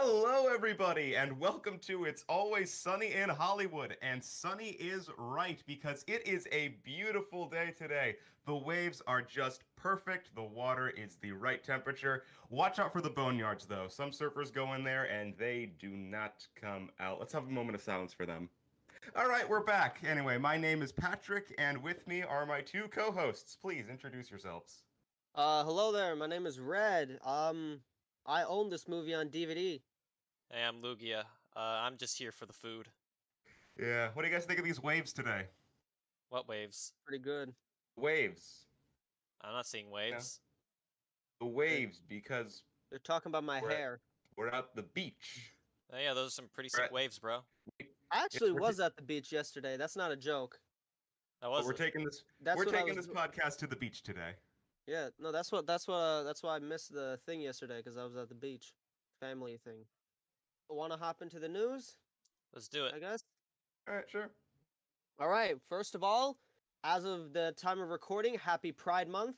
Hello, everybody, and welcome to It's Always Sunny in Hollywood. And sunny is right because it is a beautiful day today. The waves are just perfect. The water is the right temperature. Watch out for the boneyards, though. Some surfers go in there and they do not come out. Let's have a moment of silence for them. All right, we're back. Anyway, my name is Patrick, and with me are my two co-hosts. Please introduce yourselves. Hello there. My name is Red. I own this movie on DVD. Hey, I'm Lugia. I'm just here for the food. Yeah, what do you guys think of these waves today? What waves? Pretty good. Waves. I'm not seeing Yeah, waves. the They're, waves because they're talking about my we're at, hair. we're at the beach. Oh, yeah, those are some pretty We're sick at, waves, bro. I yes, actually was at the beach yesterday. That's not a joke. That but was we're it. taking this That's we're what I taking was. this podcast to the beach today. Yeah, no, that's why I missed the thing yesterday because I was at the beach, family thing. Want to hop into the news? Let's do it. I guess. All right, sure. All right. First of all, as of the time of recording, Happy Pride Month.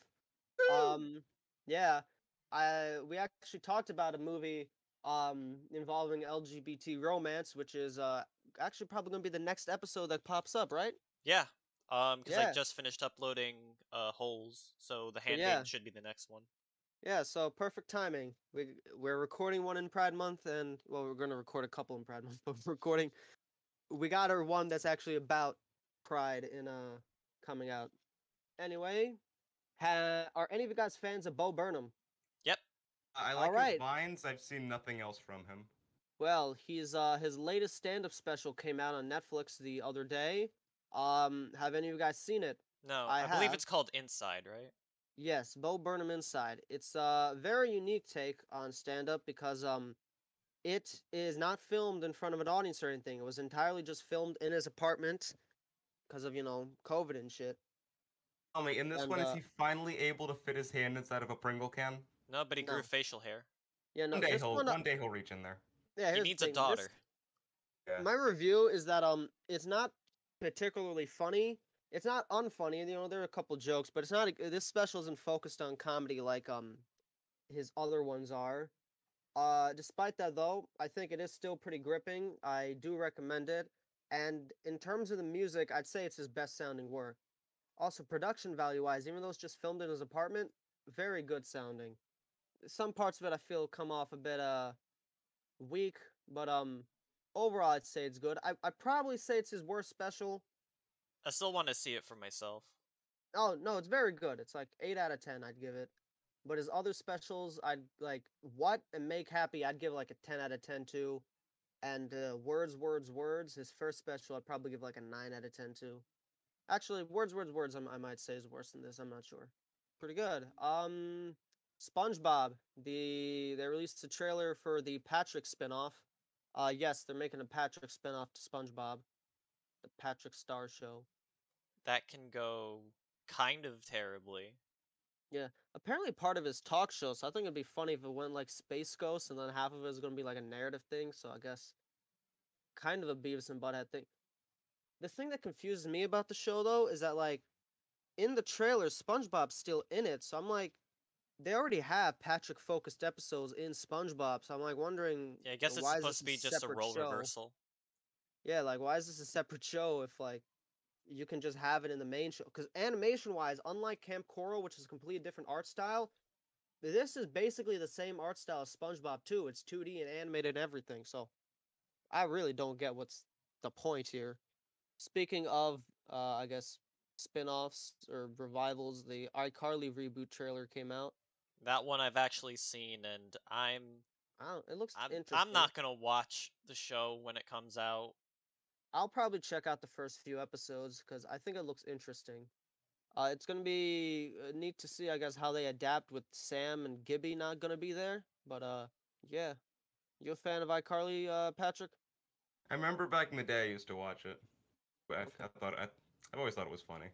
Woo! Um, yeah, we actually talked about a movie involving LGBT romance, which is actually probably gonna be the next episode that pops up, right? Yeah. Because I Yeah. just finished uploading Holes, so the So Handmaiden yeah, should be the next one. yeah. So perfect timing. We're recording one in Pride Month, and well, we're gonna record a couple in Pride Month, but we're recording. We got our one that's actually about Pride in coming out. Anyway, are any of you guys fans of Bo Burnham? Yep. I All like his right. vines. I've seen nothing else from him. Well, his latest stand-up special came out on Netflix the other day. Have any of you guys seen it? No, I I believe have. it's called Inside, right? Yes, Bo Burnham Inside. It's a very unique take on stand-up because it is not filmed in front of an audience or anything. It was entirely just filmed in his apartment because of, COVID and shit. Tell me, in this And one, is he finally able to fit his hand inside of a Pringle can? No, but he grew no. facial hair. Yeah, One no, day this he'll one one day he'll reach in there. yeah, He here's the needs a thing. This daughter. Yeah. My review is that it's not particularly funny. It's not unfunny. There are a couple jokes, but it's not. This special isn't focused on comedy like his other ones are. Despite that though, I think it is still pretty gripping. I do recommend it. And in terms of the music, I'd say it's his best sounding work. Also, production value wise, even though it's just filmed in his apartment, very good sounding. Some parts of it I feel come off a bit weak, but overall I'd say it's good. I'd probably say it's his worst special. I still want to see it for myself. Oh no, it's very good. It's like 8 out of 10 I'd give it. But his other specials, I'd like What and Make Happy, I'd give like a 10 out of 10 too. And Words, Words, Words, his first special, I'd probably give like a 9 out of 10 too. Actually, Words, Words, Words, I might say is worse than this. I'm not sure. Pretty good. SpongeBob. They released a trailer for the Patrick spinoff. Yes, they're making a Patrick spinoff to SpongeBob, the Patrick Star Show. That can go kind of terribly. Yeah, apparently part of his talk show. So I think it'd be funny if it went like Space Ghost, and then half of it is gonna be like a narrative thing. So I guess kind of a Beavis and Butthead thing. The thing that confuses me about the show though is that like in the trailer, SpongeBob's still in it. So I'm like, they already have Patrick focused episodes in SpongeBob. So I'm like wondering, Yeah, I guess it's why is supposed this to a be just a separate role show? reversal. Yeah, like why is this a separate show if like you can just have it in the main show? Because animation wise, unlike Camp Coral, which is a completely different art style, this is basically the same art style as SpongeBob too. It's 2D and animated and everything. So I really don't get what's the point here. Speaking of, I guess spin-offs or revivals, the iCarly reboot trailer came out. That one I've actually seen, and I don't, it looks I'm interesting. not gonna watch the show when it comes out. I'll probably check out the first few episodes because I think it looks interesting. It's gonna be neat to see, I guess, how they adapt with Sam and Gibby not gonna be there. But yeah, you a fan of iCarly, Patrick? I remember back in the day I used to watch it. Okay. I've always thought it was funny.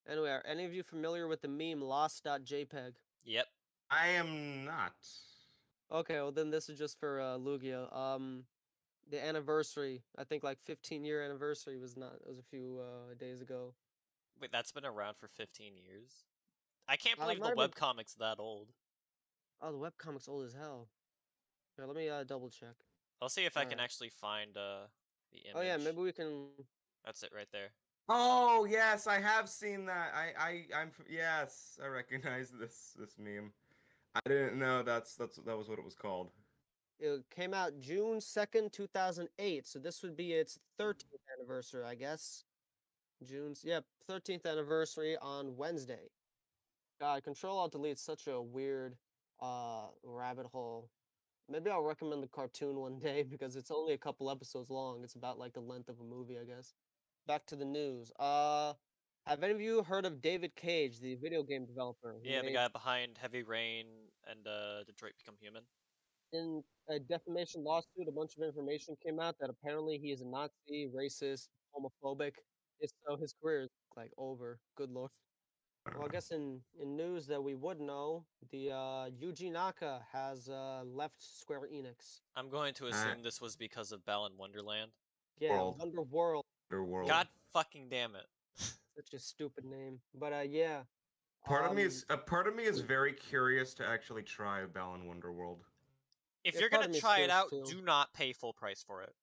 Anyway, are any of you familiar with the meme lost.jpg? Yep. I am not. Okay, well then this is just for Lugia. The anniversary, I think like 15-year anniversary was not. It was a few days ago. Wait, that's been around for 15 years? I can't It believe might the have been. webcomic's that old. Oh, the webcomic's old as hell. Here, let me double check. I'll see if I can Alright. actually find the image. Oh yeah, maybe we can. That's it right there. Oh yes, I have seen that. Yes, I recognize this meme. I didn't know that was what it was called. It came out June 2nd, 2008. So this would be its 13th anniversary, I guess. Yep, 13th anniversary on Wednesday. God, Control Alt Delete's such a weird rabbit hole. Maybe I'll recommend the cartoon one day because it's only a couple episodes long. It's about like the length of a movie, I guess. Back to the news. Have any of you heard of David Cage, the video game developer who Yeah, the made guy behind Heavy Rain and Detroit Become Human. in a defamation lawsuit, a bunch of information came out that apparently he is a Nazi, racist, homophobic. So his career is like over. Good lord. Well, I guess in news that we would know, the Yuji Naka has left Square Enix. I'm going to Uh, assume this was because of Balan Wonderland. Yeah, World. Wonder World. Your world. God fucking damn it. Such a stupid name. But yeah. Part of me is very curious to actually try Balan Wonderworld. If Yeah, you're part gonna of me is try it curious out, too. do not pay full price for it.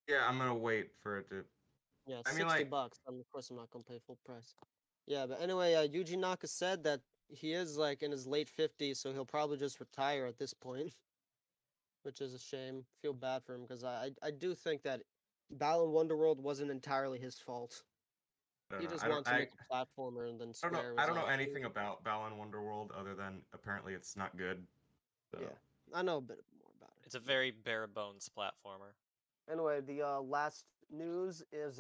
Yeah, I'm gonna wait for it to. Yeah, I mean, 60 like, bucks. Of course, I'm not gonna pay full price. Yeah, but anyway, Yuji Naka said that he is like in his late 50s, so he'll probably just retire at this point, which is a shame. Feel bad for him because I do think that Balan Wonderworld wasn't entirely his fault. I don't He know. just I don't. wanted to make a platformer, and then I don't know. Square I was don't know like, anything about Balan Wonderworld other than apparently it's not good. So. yeah, I know a bit more about it. It's a very bare bones platformer. Anyway, the last news is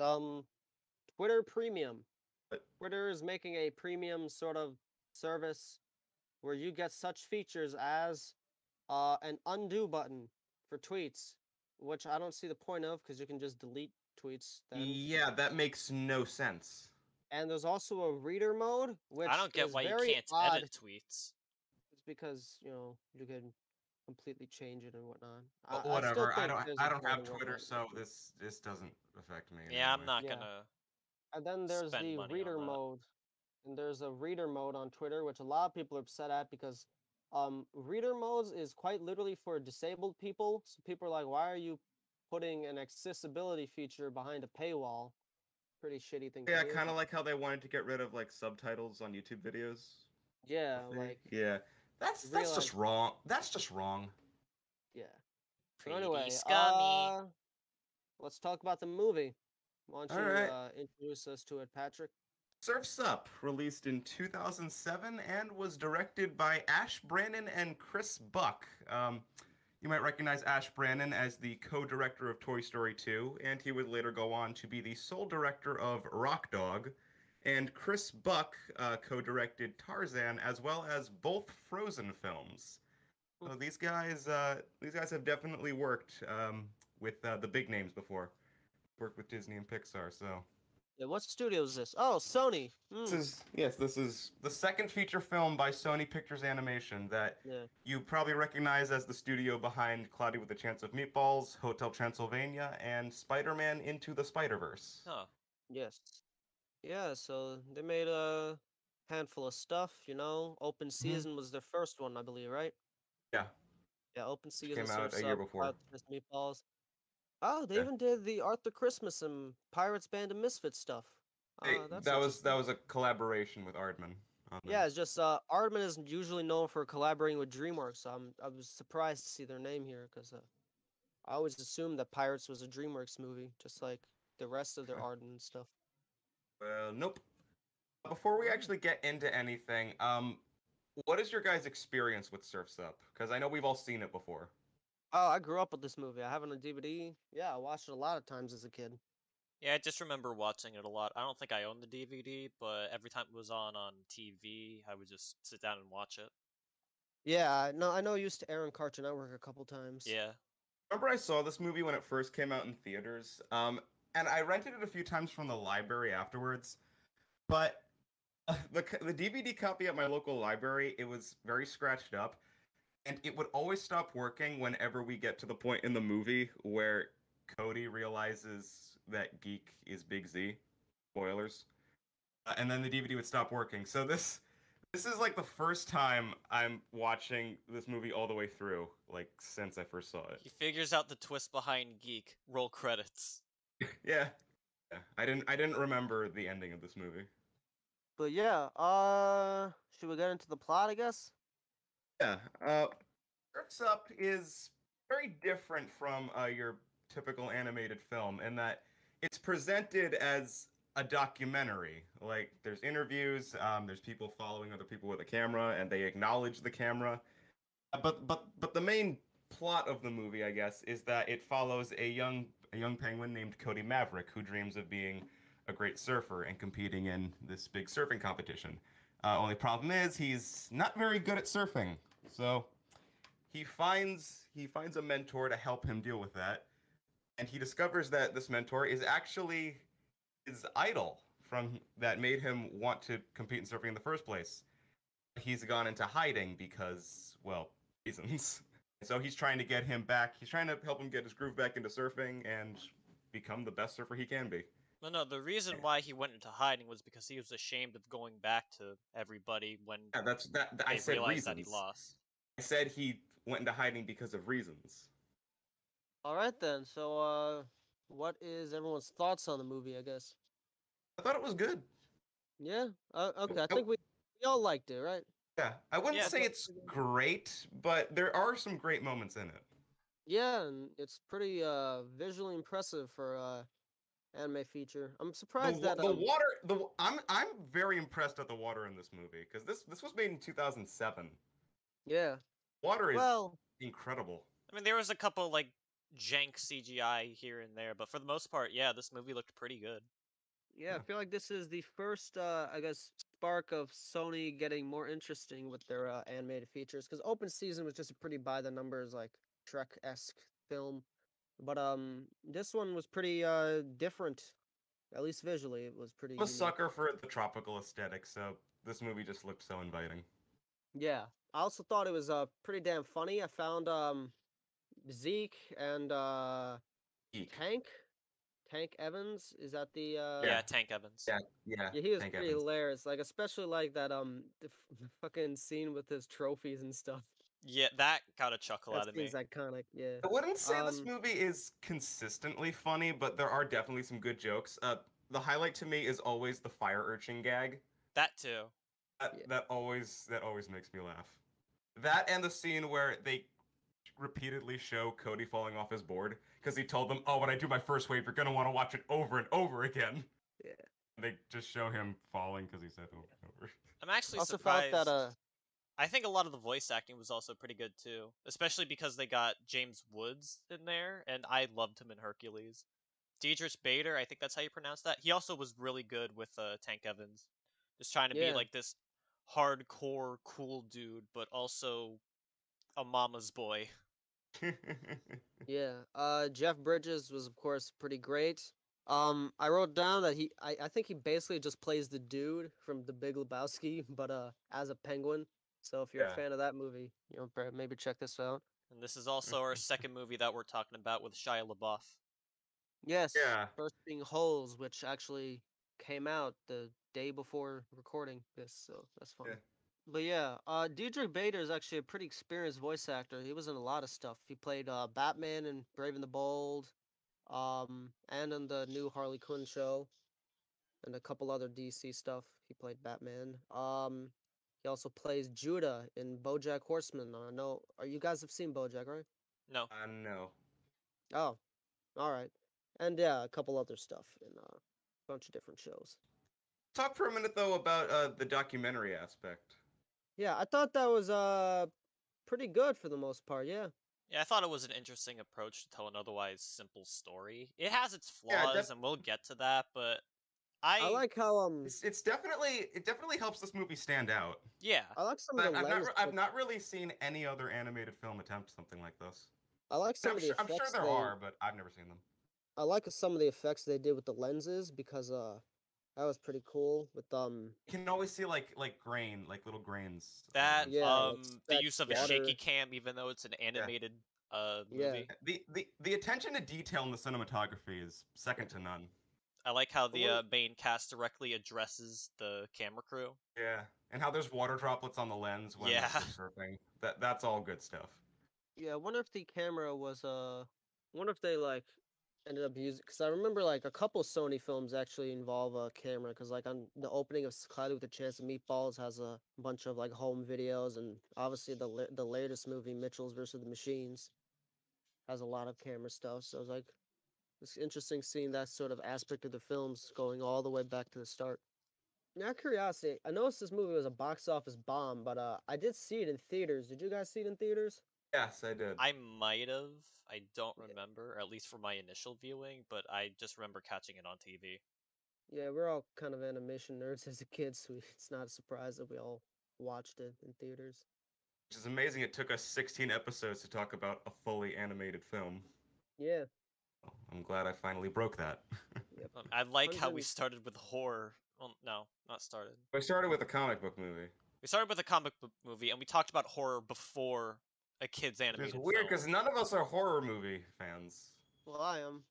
Twitter Premium. But Twitter is making a premium sort of service where you get such features as an undo button for tweets, which I don't see the point of because you can just delete tweets then. yeah, that makes no sense. And there's also a reader mode, I which don't get is why you very can't odd. edit tweets. It's because, you can completely change it and whatnot. But I still whatever. think there's I a don't better have way Twitter, to so this doesn't affect me in Yeah, any I'm way. not Yeah. gonna And then there's spend the money on reader that. mode. And there's a reader mode on Twitter, which a lot of people are upset at because reader modes is quite literally for disabled people. So people are like, why are you putting an accessibility feature behind a paywall? Pretty shitty thing to Yeah, do. kind of like how they wanted to get rid of like subtitles on YouTube videos. Yeah, I think. like Yeah, that's realize, just wrong. That's just wrong. yeah. So Pretty anyway, scummy. let's talk about the movie. Why don't All you right. introduce us to it, Patrick? Surf's Up, released in 2007 and was directed by Ash Brannon and Chris Buck. You might recognize Ash Brannon as the co-director of Toy Story 2, and he would later go on to be the sole director of Rock Dog. And Chris Buck co-directed Tarzan as well as both Frozen films. So these guys have definitely worked with the big names before. Worked with Disney and Pixar, so. Yeah, what studio is this? Oh, Sony. This is the second feature film by Sony Pictures Animation that Yeah. you probably recognize as the studio behind Cloudy with a Chance of Meatballs, Hotel Transylvania, and Spider-Man Into the Spider-Verse. Huh. Yes. Yeah, so they made a handful of stuff, Open Season was their first one, I believe, right? Yeah, Yeah, Open which Season, came out Surf's a year Up, before. Pirates Meatballs. Oh, they Yeah. even did the Arthur Christmas and Pirates Band of Misfits stuff. That's that interesting. was a collaboration with Aardman. On Yeah, that. it's just Aardman is usually known for collaborating with DreamWorks. So I was surprised to see their name here because I always assumed that Pirates was a DreamWorks movie, just like the rest of their Aardman stuff. Well, nope. Before we Oh. actually get into anything, what is your guys' experience with Surf's Up? Because I know we've all seen it before. Oh, I grew up with this movie. I have it on DVD. Yeah, I watched it a lot of times as a kid. Yeah, I just remember watching it a lot. I don't think I owned the DVD, but every time it was on TV, I would just sit down and watch it. Yeah, no, I know it used to air on Cartoon Network a couple times. Yeah. Remember I saw this movie when it first came out in theaters, and I rented it a few times from the library afterwards, but the DVD copy at my local library, it was very scratched up, and it would always stop working whenever we get to the point in the movie where Cody realizes that Geek is Big Z. Spoilers. And then the DVD would stop working. So this This is like the first time I'm watching this movie all the way through, like since I first saw it. He figures out the twist behind Geek. Roll credits. Yeah. Yeah. I didn't remember the ending of this movie. But yeah, should we get into the plot, I guess? Yeah. Surf's Up is very different from your typical animated film in that it's presented as a documentary. Like there's interviews, there's people following other people with a camera, and they acknowledge the camera. But the main plot of the movie, I guess, is that it follows a young penguin named Cody Maverick who dreams of being a great surfer and competing in this big surfing competition. Only problem is he's not very good at surfing, so he finds a mentor to help him deal with that, and he discovers that this mentor is actually his idol from that made him want to compete in surfing in the first place. He's gone into hiding because, well, reasons. So he's trying to get him back. He's trying to help him get his groove back into surfing and become the best surfer he can be. No, the reason why he went into hiding was because he was ashamed of going back to everybody when Yeah, I they said realized that he reasons. lost. I said he went into hiding because of reasons. All right then. So, what is everyone's thoughts on the movie? I guess. I thought it was good. Yeah. Okay. I Oh, think we all liked it, right? yeah, I wouldn't Yeah. say it's great, but there are some great moments in it. Yeah, and it's pretty visually impressive for anime feature. I'm surprised that The water, I'm very impressed at the water in this movie because this was made in 2007. yeah. Water is Well, incredible. I mean, there was a couple like jank CGI here and there, but for the most part, yeah, this movie looked pretty good. yeah, I feel like this is the first I guess spark of Sony getting more interesting with their animated features cuz Open Season was just a pretty by the numbers like Shrek-esque film. But this one was pretty different. At least visually it was pretty I'm a unique. sucker for the tropical aesthetic, so this movie just looked so inviting. Yeah. I also thought it was pretty damn funny. I found Zeke and Eek. Tank Tank Evans, is that the Yeah, Yeah, Tank Evans. yeah, yeah, he was thank pretty Evans. hilarious. Like especially like that the fucking scene with his trophies and stuff. Yeah, that got a chuckle That out of scene's me. iconic. Yeah. I wouldn't say this Um. movie is consistently funny, but there are definitely some good jokes. The highlight to me is always the fire urchin gag. That too. That Yeah. that always makes me laugh. That and the scene where they repeatedly show Cody falling off his board because he told them, "Oh, when I do my first wave, you're gonna want to watch it over and over again." Yeah. And they just show him falling because he said over and over. I'm actually Also felt that surprised. I think a lot of the voice acting was also pretty good too, especially because they got James Woods in there, and I loved him in Hercules. Diedrich Bader, I think that's how you pronounce that. He also was really good with Tank Evans, just trying to be yeah. like this hardcore cool dude, but also a mama's boy. Yeah. Jeff Bridges was of course pretty great. I wrote down that I think he basically just plays the dude from The Big Lebowski, but as a penguin. So if you're a Yeah. fan of that movie, you know, maybe check this out. And this is also our second movie that we're talking about with Shia LaBeouf. Yes, Yeah. first being Holes, which actually came out the day before recording this, so that's fun. Yeah. But yeah, Diedrich Bader is actually a pretty experienced voice actor. He was in a lot of stuff. He played Batman in Brave and the Bold, and in the new Harley Quinn show, and a couple other DC stuff. He played Batman. He also plays Judah in BoJack Horseman. I know, are you guys have seen BoJack, right? No. No. Oh, all right. And yeah, a couple other stuff in a bunch of different shows. Talk for a minute though about the documentary aspect. Yeah, I thought that was pretty good for the most part. Yeah. Yeah, I thought it was an interesting approach to tell an otherwise simple story. It has its Yeah, flaws, and we'll get to that, but I like how it's definitely helps this movie stand out. yeah. I like some of But the lens. I've not really seen any other animated film attempt something like this. I like some of the I'm sure effects there they. are, but I've never seen them. I like some of the effects they did with the lenses because that was pretty cool with You can always see like grain, like little grains. That Yeah, like the that use of a water. shaky cam, even though it's an animated Yeah. movie. The attention to detail in the cinematography is second to none. I like how the Well- main cast directly addresses the camera crew. Yeah, and how there's water droplets on the lens when Yeah. they're surfing. That's all good stuff. Yeah, I wonder if the camera was wonder if they like ended up using, because I remember like a couple Sony films actually involve a camera, because like on the opening of Cloudy with a Chance of Meatballs has a bunch of like home videos, and obviously the latest movie Mitchell's versus the Machines has a lot of camera stuff. So it's like it's interesting seeing that sort of aspect of the films going all the way back to the start. Now, out of curiosity, I noticed this movie was a box office bomb, but I did see it in theaters. Did you guys see it in theaters? Yes, I did. I might have. I don't remember, at least for my initial viewing, but I just remember catching it on TV. Yeah, we're all kind of animation nerds as a kid, so it's not a surprise that we all watched it in theaters. Which is amazing. It took us 16 episodes to talk about a fully animated film. Yeah, I'm glad I finally broke that. yep. I like how we 100 started with horror. Well, no, not started. I started with a comic book movie. We started with a comic book movie, and we talked about horror before a kid's Which animated is weird film. because none of us are horror movie fans. Well, I am.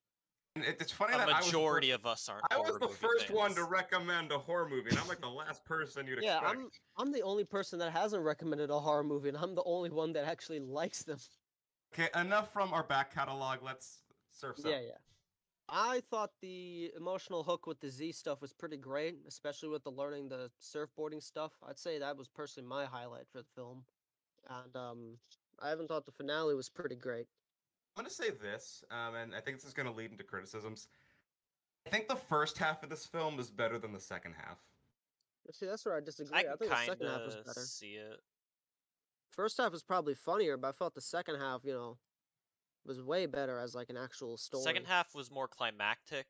And it's funny A that majority of us aren't. I was horror the movie first one to fans. recommend a horror movie, and I'm like the last person you'd Yeah, expect. I'm the only person that hasn't recommended a horror movie, and I'm the only one that actually likes them. Okay, enough from our back catalog. Let's surf some. Yeah, yeah. I thought the emotional hook with the Z stuff was pretty great, especially with the learning the surfboarding stuff. I'd say that was personally my highlight for the film. And I even thought the finale was pretty great. I'm gonna say this, and I think this is gonna lead into criticisms. I think the first half of this film is better than the second half. See, that's where I disagree. I I can think the second half was kind better. of see it. First half was probably funnier, but I felt the second half, was way better as like an actual story. Second half was more climactic,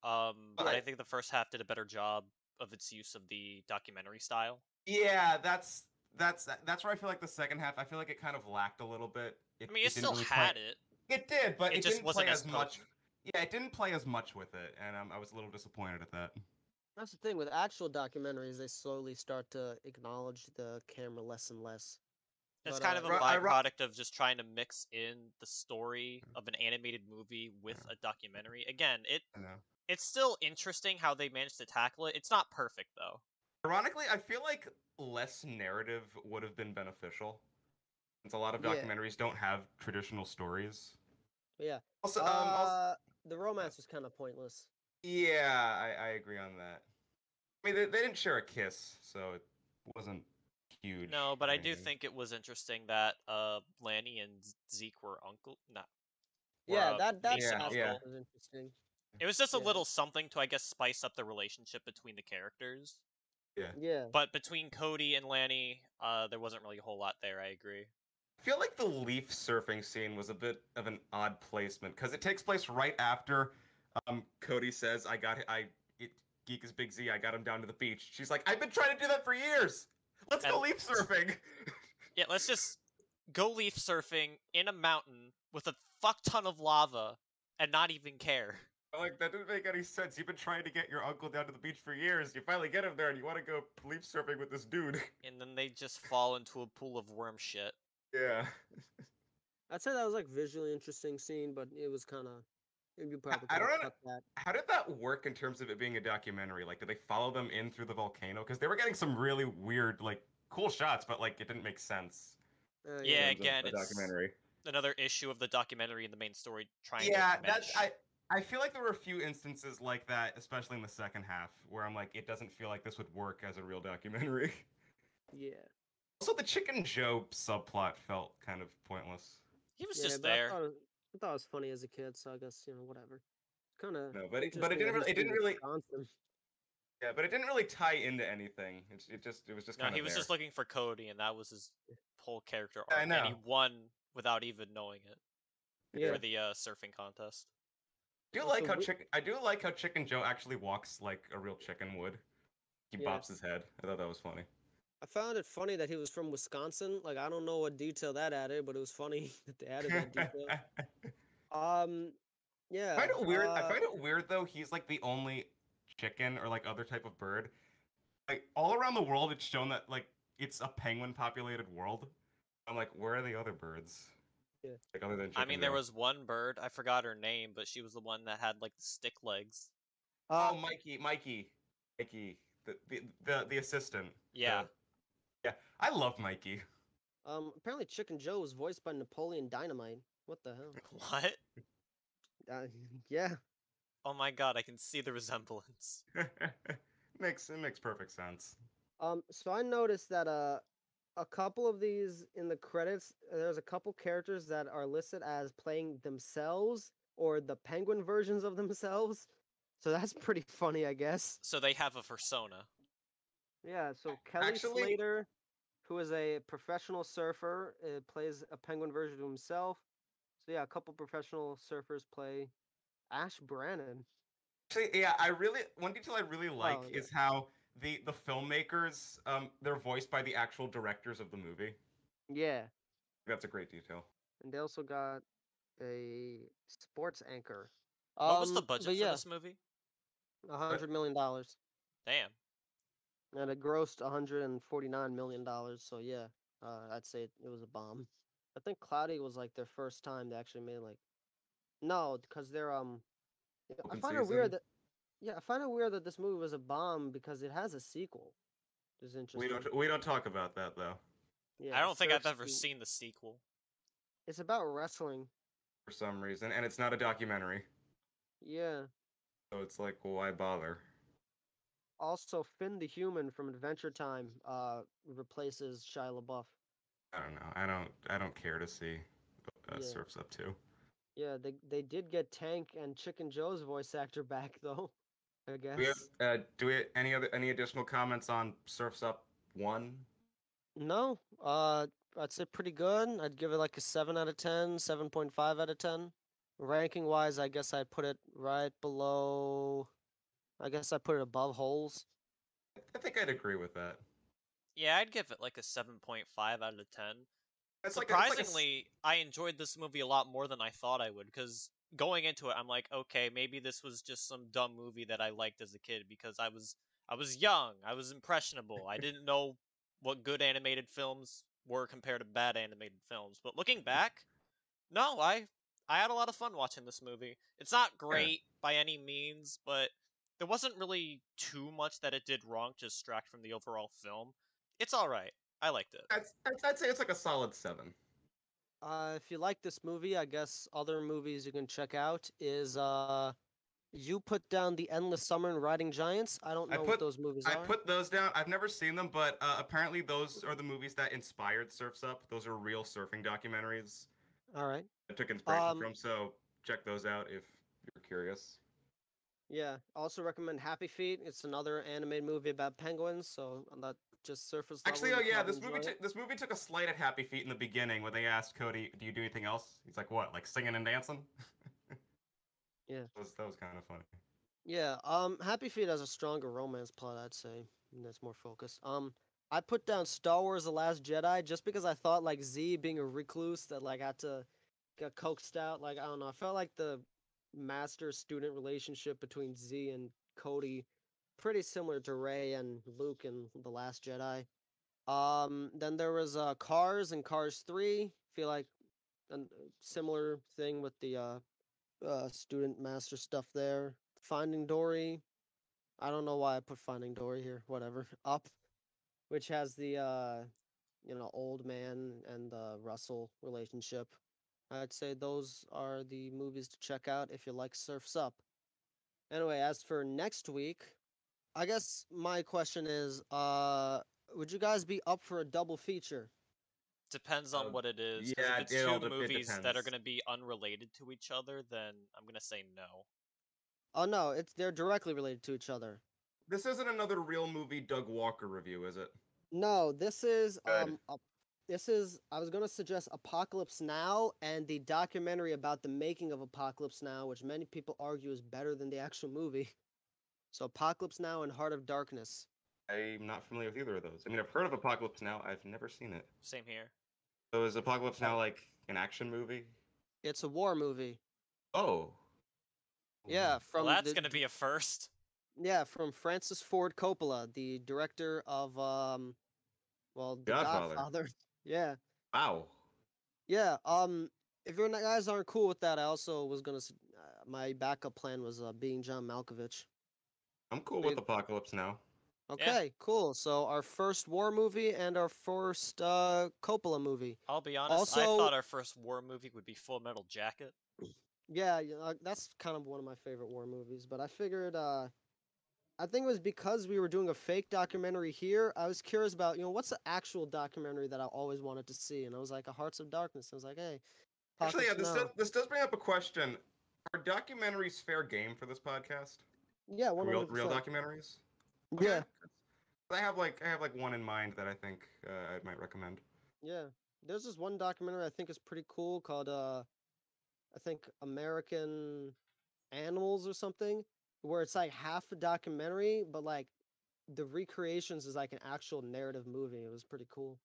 but I Right. think the first half did a better job of its use of the documentary style. Yeah, that's where I feel like the second half. I feel like it kind of lacked a little bit. I mean, it didn't still really had play, it. It did, but It it just didn't wasn't play as as much. potent. Yeah, it didn't play as much with it, and I was a little disappointed at that. That's the thing with actual documentaries; they slowly start to acknowledge the camera less and less. It's But, kind of a I ru- byproduct of just trying to mix in the story of an animated movie with a documentary. Again, I know. it's still interesting how they managed to tackle it. It's not perfect though. Ironically, I feel like less narrative would have been beneficial, since a lot of Yeah. documentaries don't have traditional stories. But yeah, Also, the romance was kind of pointless. yeah, I agree on that. I mean, they didn't share a kiss, so it wasn't huge. No, but or I do anything. think it was interesting that Lanny and Zeke were uncle. Not. Yeah, were, that niece and Yeah, aspect yeah. uncle. was interesting. It was just a Yeah. little something to, I guess, spice up the relationship between the characters. Yeah. Yeah, But between Cody and Lanny, there wasn't really a whole lot there. I agree. I feel like the leaf surfing scene was a bit of an odd placement because it takes place right after Cody says, Geek is Big Z, I got him down to the beach. She's like, I've been trying to do that for years. Let's go And- leaf surfing. Yeah, let's just go leaf surfing in a mountain with a fuck ton of lava and not even care. Like, that didn't make any sense. You've been trying to get your uncle down to the beach for years. You finally get him there and you want to go leaf surfing with this dude. And then they just fall into a pool of worm shit. Yeah. I'd say that was like visually interesting scene, but it was kind of. You probably I could don't have know. cut that. How did that work in terms of it being a documentary? Like, did they follow them in through the volcano? Because they were getting some really weird, like, cool shots, but, like, it didn't make sense. Yeah, in terms of again, a it's documentary. another issue of the documentary and the main story trying Yeah, to mesh. I feel like there were a few instances like that, especially in the second half, where I'm like, it doesn't feel like this would work as a real documentary. Yeah. Also, the Chicken Joe subplot felt kind of pointless. He was Yeah, just but there. I thought it was funny as a kid, so I guess whatever. Kind of. No, but it didn't really. Yeah, but it didn't really tie into anything. It was just No, kind of he was there. just looking for Cody, and that was his whole character I arc. And he know. won without even knowing it Yeah. for the surfing contest. I do like how Chicken Joe actually walks like a real chicken would. He Yeah. bops his head. I thought that was funny. I found it funny that he was from Wisconsin. Like, I don't know what detail that added, but it was funny that they added that detail. Yeah. I find it weird. I find it weird though. He's like the only chicken or like other type of bird. Like all around the world, it's shown that like it's a penguin-populated world. I'm like, where are the other birds? Yeah. Like other than I Chicken mean, there Joe. was one bird, I forgot her name, but she was the one that had like the stick legs. Oh, Mikey, the assistant. Yeah. Yeah, I love Mikey. Apparently Chicken Joe was voiced by Napoleon Dynamite. What the hell? What? Uh, yeah. Oh my god, I can see the resemblance. It makes perfect sense. So I noticed that a couple of these in the credits, there's a couple characters that are listed as playing themselves or the penguin versions of themselves. So that's pretty funny, I guess. So they have a persona. Yeah, so Kelly Actually, Slater, who is a professional surfer, plays a penguin version of himself. So yeah, a couple professional surfers play Ash Brannon. yeah, I really one detail I really like Oh yeah, is how the filmmakers they're voiced by the actual directors of the movie. yeah, That's a great detail. and they also got a sports anchor. What was the budget But for yeah, this movie? $100 million, Damn. and it grossed $149 million. So yeah, I'd say it was a bomb. I think Cloudy was like their first time they actually made like no, because they're yeah, I Open find it weird season. that yeah, I find it weird that this movie was a bomb because it has a sequel. Which is interesting. We don't talk about that though Yeah, I don't think I've Surf's ever seen the sequel. It's about wrestling. for some reason, and it's not a documentary, Yeah. so it's like, well, why bother? Also, Finn the Human from Adventure Time replaces Shia LaBeouf. I don't know. I don't care to see Yeah. Surf's Up too. Yeah, they did get Tank and Chicken Joe's voice actor back though. I guess. Do we any additional comments on Surf's Up 1? No. I'd say pretty good. I'd give it like a 7 out of 10, 7.5 out of 10. Ranking wise, I guess I'd put it right below. I guess I put it above Holes. I think I'd agree with that. Yeah, I'd give it like a 7.5 out of 10. It's Surprisingly, I enjoyed this movie a lot more than I thought I would, because going into it, I'm like, okay, maybe this was just some dumb movie that I liked as a kid because I was young, I was impressionable, I didn't know what good animated films were compared to bad animated films. But looking back, no, I had a lot of fun watching this movie. It's not Yeah. great by any means, but there wasn't really too much that it did wrong to distract from the overall film. It's all right. I liked it. I'd say it's like a solid 7. If you like this movie, I guess other movies you can check out is you put down The Endless Summer and Riding Giants. I don't know what those movies I are. put those down. I've never seen them, but apparently those are the movies that inspired Surf's Up. Those are real surfing documentaries All right. I took inspiration Um, from. So check those out if you're curious. Yeah. Also recommend Happy Feet. It's another animated movie about penguins, so on that just surface level. Actually, you oh can yeah, probably enjoy it. this movie took a slight at Happy Feet in the beginning when they asked Cody, "Do you do anything else?" He's like, "What? Like singing and dancing?" Yeah. That was kind of funny. Yeah. Happy Feet has a stronger romance plot, I'd say. And that's more focused. I put down Star Wars: The Last Jedi just because I thought like Z being a recluse that like had to get coaxed out. Like I don't know. I felt like the master-student relationship between Z and Cody pretty similar to Rey and Luke in The Last Jedi. Then there was Cars and Cars 3. Feel like a similar thing with the student master stuff there. Finding Dory. I don't know why I put Finding Dory here. Whatever. Up, which has the old man and the Russell relationship. I'd say those are the movies to check out if you like Surfs Up. Anyway, as for next week, I guess my question is, would you guys be up for a double feature? Depends on what it is, because if Yeah, it's two it movies that are depends. going to be unrelated to each other, then I'm going to say no. Oh no, they're directly related to each other. This isn't another real movie Doug Walker review, is it? No, this is Good. I was gonna suggest Apocalypse Now and the documentary about the making of Apocalypse Now, which many people argue is better than the actual movie. So Apocalypse Now and Heart of Darkness. I'm not familiar with either of those. I mean, I've heard of Apocalypse Now. I've never seen it. Same here. So is Apocalypse Now like an action movie? It's a war movie. Oh. Yeah, Well, from that's going to be a first. from Francis Ford Coppola, the director of The Godfather. Godfather. Yeah. Wow. Yeah, if you guys aren't cool with that, I also was gonna. My backup plan was being John Malkovich. I'm cool They- with Apocalypse Now. Okay, cool. So our first war movie and our first Coppola movie. I'll be honest, I Also, thought our first war movie would be Full Metal Jacket. yeah, that's kind of one of my favorite war movies. But I figured, I think it was because we were doing a fake documentary here. I was curious about, what's the actual documentary that I always wanted to see, and I was like, A Hearts of Darkness. I was like, hey, Actually, yeah, Apocalypse this Now. does bring up a question. Are documentaries fair game for this podcast? Yeah, Real 100%. documentaries? Yeah, I have like one in mind that I think I might recommend. yeah. There's this one documentary I think is pretty cool called I think American Animals or something, where it's like half a documentary, but like the recreations is like an actual narrative movie. It was pretty cool.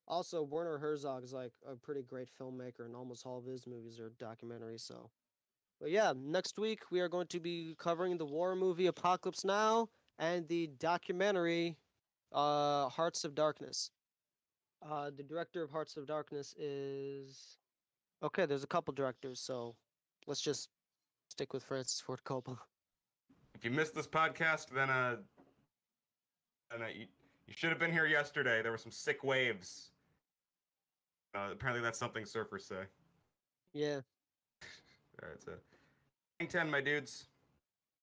Also, Werner Herzog is like a pretty great filmmaker, and almost all of his movies are documentaries. So, but yeah, next week we are going to be covering the war movie Apocalypse Now and the documentary Hearts of Darkness. The director of Hearts of Darkness is okay. There's a couple directors, so let's just stick with Francis Ford Coppola. If you missed this podcast, then you should have been here yesterday. There were some sick waves. Apparently, that's something surfers say. Yeah. All right, so 10, my dudes.